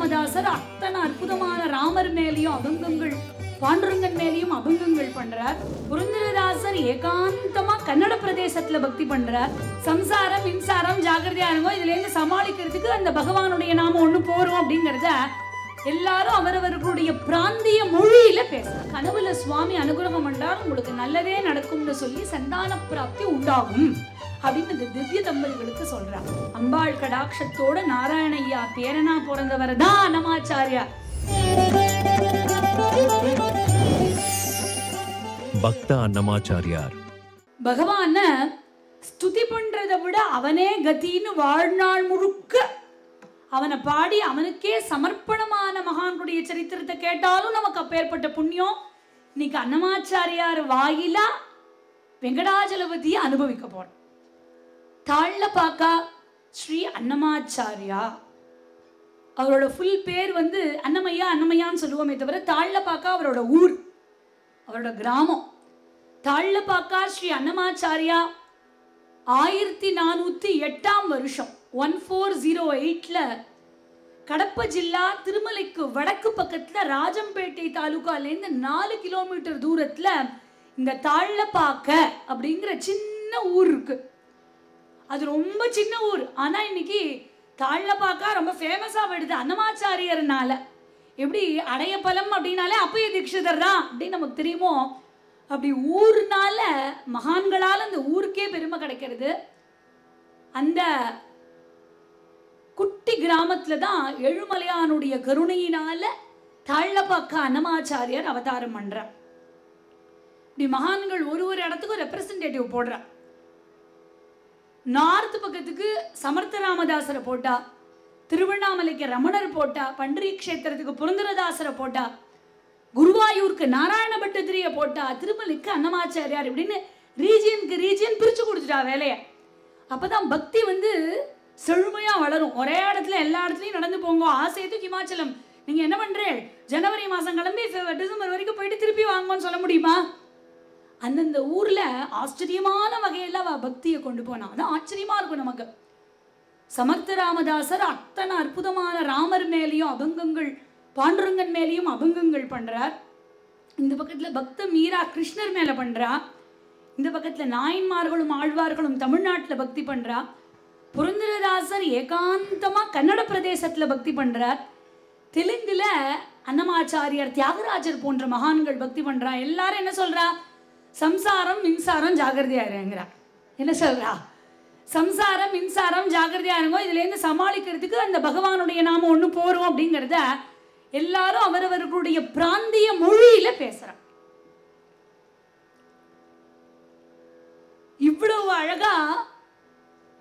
சமர்த்தராமதாசர் அத்தனை அற்புதமான ராமர் மேலேயும் அபங்கங்கள், பாண்டுரங்கன் மேலேயும் அபங்கங்கள் பண்றார். புரந்தரதாசர் ஏகாந்தமா கன்னட பிரதேசத்துல பக்தி பண்றார். சம்சாரம் மின்சாரம் ஜாகிரதையா இருங்கோ, இதுல இருந்து சமாளிக்கிறதுக்கு அந்த பகவானுடைய நாம ஒண்ணு போறோம் அப்படிங்கறத எல்லாரும் அவரவர்களுடைய பிராந்திய மொழியில பேசுறார். கனவுல சுவாமி அனுகிரகம் பண்ணார், உங்களுக்கு நல்லதே நடக்கும்னு சொல்லி சந்தான பிராப்தி உண்டாகும் அப்படின்னு இந்த திவ்ய தம்பதிகளுக்கு சொல்றார். அம்பாள் கடாட்சத்தோட நாராயணையா பேரனா பிறந்தவர் தான் அன்னமாச்சாரியா. பக்த அன்னமாச்சாரியார் பகவான ஸ்துதி பண்றதை விட அவனே கதின்னு வாழ்நாள் முழுக்க அவனை பாடி அவனுக்கே சமர்ப்பணமான மகான்களுடைய சரித்திரத்தை கேட்டாலும் நமக்கு அப்பேற்பட்ட புண்ணியம். இன்னைக்கு அன்னமாச்சாரியார் வாயிலா வெங்கடாஜலபதியை அனுபவிக்க போறோம். தாழ்லபாக்கா ஸ்ரீ அன்னமாச்சாரியா, அவரோட ஃபுல் பேர் வந்து அன்னமையா அன்னமையான்னு சொல்லுவோமே தவிர தாழ்லபாக்கா அவரோட ஊர், அவரோட கிராமம். தாழ்லபாக்கா ஸ்ரீ அன்னமாச்சாரியா 1408 வருஷம் 1408ல கடப்ப ஜில்லா திருமலைக்கு வடக்கு பக்கத்துல ராஜம்பேட்டை தாலுகாலேருந்து 4 கிலோமீட்டர் தூரத்துல இந்த தாழ்லபாக்க அப்படிங்கிற சின்ன ஊர் இருக்கு. அது ரொம்ப சின்ன ஊர், ஆனா இன்னைக்கு தாழ்லபாக்கா ரொம்ப ஃபேமஸா வருது அன்னமாச்சாரியர்னால. எப்படி அடையப்பலம் அப்படின்னாலே அப்பய தீட்சிதர் தான் அப்படின்னு நமக்கு தெரியுமோ, அப்படி ஊர்னால மகான்களால் அந்த ஊருக்கே பெருமை கிடைக்கிறது. அந்த குட்டி கிராமத்துல தான் எழுமலையானுடைய கருணையினால தாழ்லபாக்கா அன்னமாச்சாரியார் அவதாரம் பண்றார். இப்படி மகான்கள் ஒரு ஒரு இடத்துக்கும் ரெப்ரசன்டேட்டிவ் போடுறார். நார்த் பக்கத்துக்கு சமர்த்தராமதாசரை போட்டா, திருவண்ணாமலைக்கு ரமணர் போட்டா, பண்டரி கஷேத்திரத்துக்கு புரந்தரதாசரை போட்டா, குருவாயூருக்கு நாராயண பட்டத்திரிய போட்டா, திருமலைக்கு அன்னமாச்சாரியார், இப்படின்னு ரீஜியனுக்கு ரீஜியன் பிரிச்சு கொடுத்துட்டா வேலைய. அப்பதான் பக்தி வந்து செழுமையா வளரும். ஒரே இடத்துல எல்லா இடத்துலயும் நடந்து போங்க. ஆசையத்துக்கு ஹிமாச்சலம் நீங்க என்ன பண்றேன், ஜனவரி மாசம் கிளம்பி டிசம்பர் வரைக்கும் போயிட்டு திருப்பி வாங்குவோன்னு சொல்ல முடியுமா? அந்தந்த ஊர்ல ஆச்சரியமான வகையில அவ பக்தியை கொண்டு போனா அதான் ஆச்சரியமா இருக்கும் நமக்கு. சமர்த்தராமதாசர் அத்தனை அற்புதமான ராமர் மேலேயும் அபங்கங்கள், பாண்டுரங்கன் மேலேயும் அபங்கங்கள் பண்றார். இந்த பக்கத்துல பக்த மீரா கிருஷ்ணர் மேல பண்றா. இந்த பக்கத்துல நாயன்மார்களும் ஆழ்வார்களும் தமிழ்நாட்டுல பக்தி பண்றா. புரந்தரதாசர் ஏகாந்தமா கன்னட பிரதேசத்துல பக்தி பண்றார். தெலுங்குல அன்னமாச்சாரியார், தியாகராஜர் போன்ற மகான்கள் பக்தி பண்றா. எல்லாரும் என்ன சொல்றா, சம்சாரம் மின்சாரம் ஜாகிரதையா இருங்கிறா. என்ன சொல்றா, சம்சாரம் மின்சாரம் ஜாகிரதையா இருங்கோ, இதுல இருந்து சமாளிக்கிறதுக்கு அந்த பகவானுடைய நாம ஒண்ணு போறோம் அப்படிங்கிறத எல்லாரும் அவரவர்களுடைய பிராந்திய மொழியில பேசுறா. இவ்வளவு அழகா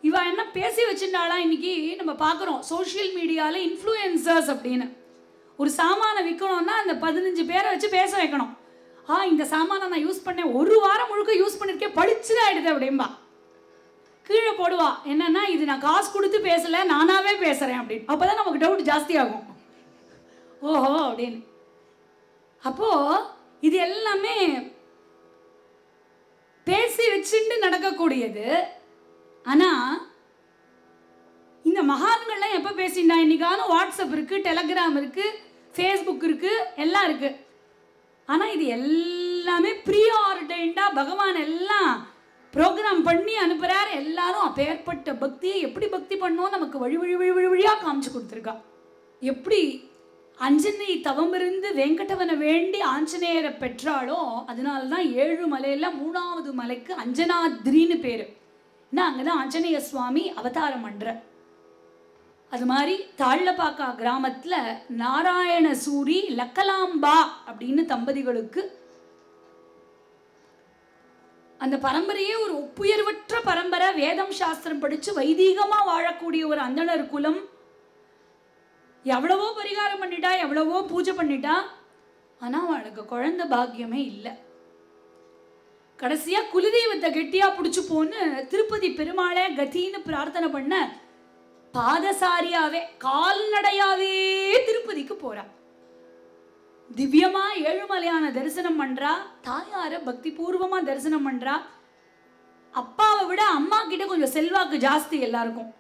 இவ என்ன பேசி வச்சிருந்தாளா. இன்னைக்கு நம்ம பாக்குறோம் சோசியல் மீடியால இன்ஃப்ளூயன்சர்ஸ் அப்படின்னு. ஒரு சாமானை விற்கணும்னா அந்த 15 பேரை வச்சு பேச வைக்கணும். இந்த சாமானை நான் யூஸ் பண்ணேன், ஒரு வாரம் முழுக்க யூஸ் பண்ணிருக்கேன், பளிச்சுதான் ஆயிடுது அப்படின்பா. கீழே போடுவா என்னன்னா, இது நான் காசு கொடுத்து பேசல, நானாவே பேசுறேன் அப்படின்னு. அப்பதான் நமக்கு டவுட் ஜாஸ்தி ஆகும். ஓஹோ அப்படின்னு. அப்போ இது எல்லாமே பேசி வச்சுட்டு நடக்கக்கூடியது. ஆனா இந்த மகான்கள்லாம் எப்ப பேசிண்டா, இன்னைக்கான வாட்ஸ்அப் இருக்கு, டெலகிராம் இருக்கு, ஃபேஸ்புக் இருக்கு, எல்லாம் இருக்கு. ஆனா இது எல்லாமே ப்ரீ ஆர்டைண்டா பகவான் எல்லாம் ப்ரோக்ராம் பண்ணி அனுப்புறாரு. எல்லாரும் அப்பேற்பட்ட பக்தியை எப்படி பக்தி பண்ணோம் நமக்கு வழி வழி வழி வழி வழியா காமிச்சு கொடுத்துருக்கா. எப்படி அஞ்சனை தவம் இருந்து வெங்கடவனை வேண்டி ஆஞ்சநேயரை பெற்றாலோ அதனாலதான் 7 மலையில 3வது மலைக்கு அஞ்சனாத்ரின்னு பேரு. அங்கதான் ஆஞ்சநேய சுவாமி அவதாரம் பண்ற. அது மாதிரி தாழ்லபாக்கா கிராமத்துல நாராயண சூரி லக்கலாம்பா அப்படின்னு தம்பதிகளுக்கு அந்த பரம்பரையே ஒரு ஒப்புயர்வற்ற பரம்பரை. வேதம் சாஸ்திரம் படிச்சு வைதீகமா வாழக்கூடிய ஒரு அந்தணர் குலம். எவ்வளவோ பரிகாரம் பண்ணிட்டா, எவ்வளவோ பூஜை பண்ணிட்டா, ஆனா அவளுக்கு குழந்தை பாக்கியமே இல்லை. கடைசியா குலதெய்வத்தை கெட்டியா பிடிச்சு போன்னு திருப்பதி பெருமாளே கதின்னு பிரார்த்தனை பண்ண பாதசாரியாவே கால்நடையாவே திருப்பதிக்கு போறா. திவ்யமா ஏழுமலையான தரிசனம் பண்றா. தாயார பக்தி பூர்வமா தரிசனம் பண்றா. அப்பாவை விட அம்மா கிட்ட கொஞ்சம் செல்வாக்கு ஜாஸ்தி எல்லாருக்கும்.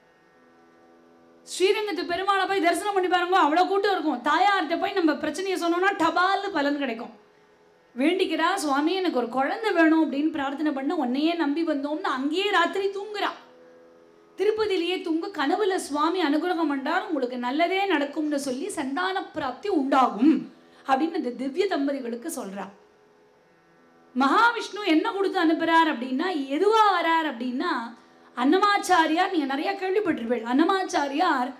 ஸ்ரீரங்கத்து பெருமாளை போய் தரிசனம் பண்ணி பாருங்க, அவ்வளோ கூட்டம் இருக்கும். தாயார்கிட்ட போய் நம்ம பிரச்சனையை சொன்னோம்னா டபால்னு பலன் கிடைக்கும். வேண்டிக்கிறா, சுவாமி எனக்கு ஒரு குழந்தை வேணும் அப்படின்னு பிரார்த்தனை பண்ண, உன்னையே நம்பி வந்தோம்னு அங்கேயே ராத்திரி தூங்குறா. திருப்பதியிலேயே தூங்க கனவுல சுவாமி அனுகிரகம் பண்ணார், உங்களுக்கு நல்லதே நடக்கும்னு சொல்லி சந்தான பிராப்தி உண்டாகும் அப்படின்னு இந்த திவ்ய தம்பதிகளுக்கு சொல்றா. மகாவிஷ்ணு என்ன கொடுத்து அனுப்புறார் அப்படின்னா, எதுவா வரார் அப்படின்னா, அன்னமாச்சாரியார், நீங்க நிறைய கேள்விப்பட்டிருப்பீர்கள். அன்னமாச்சாரியார்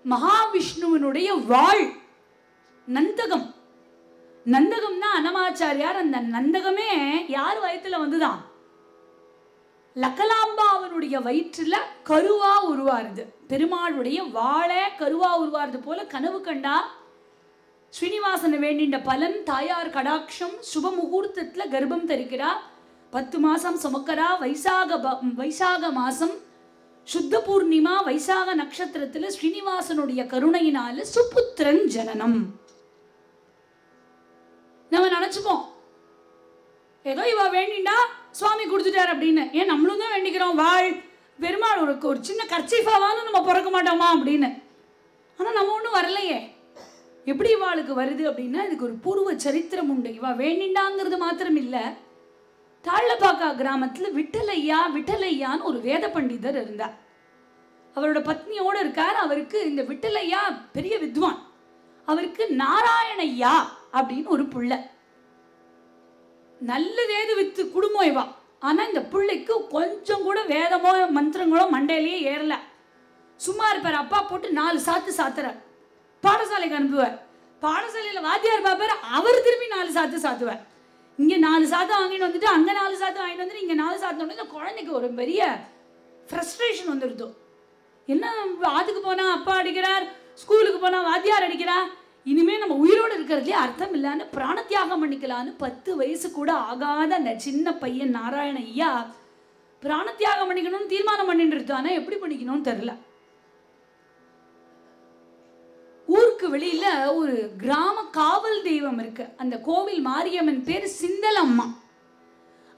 மகாவிஷ்ணுவனுடைய வாழ் நந்தகம். நந்தகம் தான் அன்னமாச்சாரியார். அந்த நந்தகமே யார் வயிற்றுல வந்துதான்? லக்கலாம்பாவனுடைய வயிற்றுல கருவா உருவாருது. பெருமாளுடைய வாழை கருவா உருவாருது போல கனவு கண்டா. ஸ்ரீனிவாசனை வேண்டின்ற பலன், தாயார் கடாட்சம், சுப முகூர்த்தத்துல கர்ப்பம் தரிக்கிறா. 10 மாசம் சுமக்கரா. வைசாக மாசம் சுத்த பூர்ணிமா வைசாக நட்சத்திரத்துல ஸ்ரீனிவாசனுடைய கருணையினால சுபுத்திரன் ஜனனம். நம்ம நினைச்சுப்போம் ஏதோ இவ வேண்டிண்டா சுவாமி கொடுத்துட்டார் அப்படின்னு. ஏன் நம்மளும் தான் வேண்டிக்கிறோம், வாழ் பெருமாள் ஒரு சின்ன கர்ச்சீஃபாவான்னு நம்ம பிறக்க மாட்டோமா அப்படின்னு. ஆனா நம்ம ஒன்றும் வரலையே. எப்படி இவாளுக்கு வருது அப்படின்னா, இதுக்கு ஒரு பூர்வ சரித்திரம் உண்டு. இவா வேண்டிண்டாங்கிறது மாத்திரம் இல்லை. தாழ்லப்பாக்கா கிராமத்துல விட்டலையான்னு ஒரு வேத பண்டிதர் இருந்தார். அவரோட பத்னியோட இருக்கார். அவருக்கு இந்த விட்டலையா பெரிய வித்வான். அவருக்கு நாராயணையா அப்படின்னு ஒரு புள்ள. நல்ல வேத வித்து குடும்பம் இவா. ஆனா இந்த பிள்ளைக்கு கொஞ்சம் கூட வேதமோ மந்திரங்களோ மண்டையிலேயே ஏறல. சும்மா இருப்பார். அப்பா போட்டு 4 சாத்து சாத்துறார். பாடசாலைக்கு அனுப்புவார். பாடசாலையில் வாத்தியார் பாப்பார். அவர் திரும்பி 4 சாத்து சாத்துவார். இங்கே 4 சாத்து வாங்கிட்டு வந்துட்டு அங்கே 4 சாத்து வாங்கிட்டு வந்துட்டு இங்கே 4 சாத்து வந்து இந்த குழந்தைக்கு ஒரு பெரிய ஃப்ரஸ்ட்ரேஷன் வந்துடுது. என்ன ஆத்துக்கு போனால் அப்பா அடிக்கிறார், ஸ்கூலுக்கு போனால் வாத்தியார் அடிக்கிறார், இனிமேல் நம்ம உயிரோடு இருக்கிறதுலே அர்த்தம் இல்லைன்னு பிராணத்தியாகம் பண்ணிக்கலான்னு 10 வயசு கூட ஆகாத அந்த சின்ன பையன் நாராயண ஐயா பிராணத்தியாகம் பண்ணிக்கணும்னு தீர்மானம் பண்ணிட்டு இருந்தோம். ஆனால் எப்படி பண்ணிக்கணும்னு தெரில. ஊருக்கு வெளியில ஒரு கிராம காவல் தெய்வம் இருக்கு. அந்த கோவில் மாரியம்மன் பேர் சிந்தலம்மா.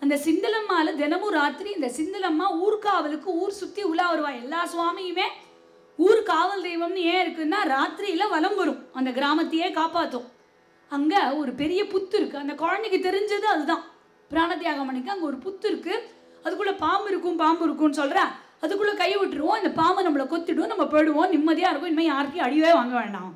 அந்த சிந்தலம்மால தினமும் ராத்திரி இந்த சிந்தலம்மா ஊர்காவலுக்கு ஊர் சுத்தி உலா வருவா. எல்லா சுவாமியுமே ஊர் காவல் தெய்வம்னு ஏன் இருக்குன்னா, ராத்திரியில வலம் வரும், அந்த கிராமத்தையே காப்பாற்றும். அங்க ஒரு பெரிய புத்து இருக்கு. அந்த குழந்தைக்கு தெரிஞ்சது அதுதான், பிராணத்தியாகம் பண்ணிக்க. அங்க ஒரு புத்து இருக்கு, அதுக்குள்ள பாம்பு இருக்கும்னு சொல்ற. அதுக்குள்ள கையை விட்டுருவோம், இந்த பாம்பு நம்மளை கொத்திடுவோம், நம்ம போயிடுவோம், நிம்மதியா இருக்கும், இனிமேல் யாருக்கும் அடிவே வாங்க வேண்டாம்.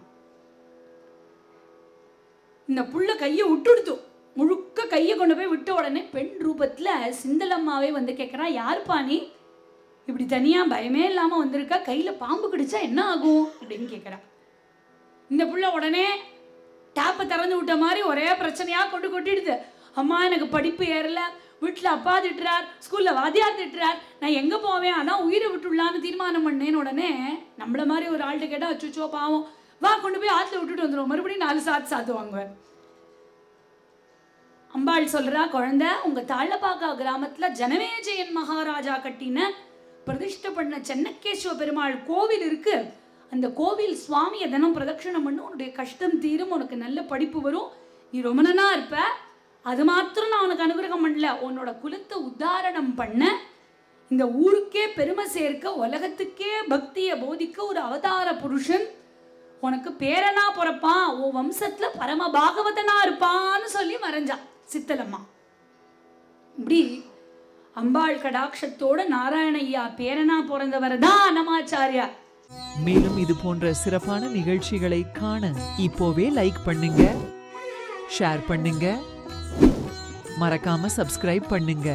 இந்த புள்ள கையை விட்டுடுத்தோம். முழுக்க கையை கொண்டு போய் விட்ட உடனே பெண் ரூபத்துல சிந்தலம்மாவே வந்து கேட்கறா, யாருப்பா நீ இப்படி தனியா பயமே இல்லாம வந்திருக்கா, கையில பாம்பு கடிச்சா என்ன ஆகும் அப்படின்னு கேட்கறா. இந்த புள்ள உடனே டேப்பை திறந்து விட்ட மாதிரி ஒரே பிரச்சனையா கொட்டிடுது. அம்மா எனக்கு படிப்பு ஏறல, வீட்டில் அப்பா திட்டுறார், ஸ்கூலில் வாத்தியார் திட்டுறார், நான் எங்கே போவேன், அதான் உயிரை விட்டுடலான்னு தீர்மானம் பண்ணேன்னு. உடனே நம்மள மாதிரி ஒரு ஆள்கிட்ட கேட்டால் அச்சுச்சோ பாவம், வா கொண்டு போய் ஆற்றுல விட்டுட்டு வந்துடுவோம், மறுபடியும் 4 சாத்து வாங்குவேன். அம்பாள் சொல்கிறா, குழந்தை உங்கள் தாழ்லப்பாக்கா கிராமத்தில் ஜனமேஜயன் மகாராஜா கட்டின பிரதிஷ்டை பண்ண சென்னகேஸ்வர பெருமாள் கோவில் இருக்கு. அந்த கோவில் சுவாமியை தினம் பிரதட்சணம் பண்ணு, உன்னுடைய கஷ்டம் தீரும், உனக்கு நல்ல படிப்பு வரும், நீ ரொம்ப நன்னா இருப்ப. அது மாத்திரம் நான் உனக்கு அனுகிரகம் பண்ணல, உன்னோட குலத்தை உத்தாரணம் பண்ண, இந்த ஊருக்கே பெருமை சேர்க்க, உலகத்துக்கே பக்தியை போதிக்க ஒரு அவதார புருஷன் உனக்கு பேரனா பிறப்பான், உன் வம்சத்துல பரம பாகவதனா இருப்பான்னு சொல்லி மறைஞ்சான் சித்தலம்மா. இப்படி அம்பாள் கடாட்சத்தோட நாராயணையா பேரனா பிறந்தவர் தான் அன்னமாச்சாரியார். மேலும் இது போன்ற சிறப்பான நிகழ்ச்சிகளை காண இப்போவே லைக் பண்ணுங்க, ஷேர் பண்ணுங்க, மறக்காம சப்ஸ்கிரைப் பண்ணுங்க.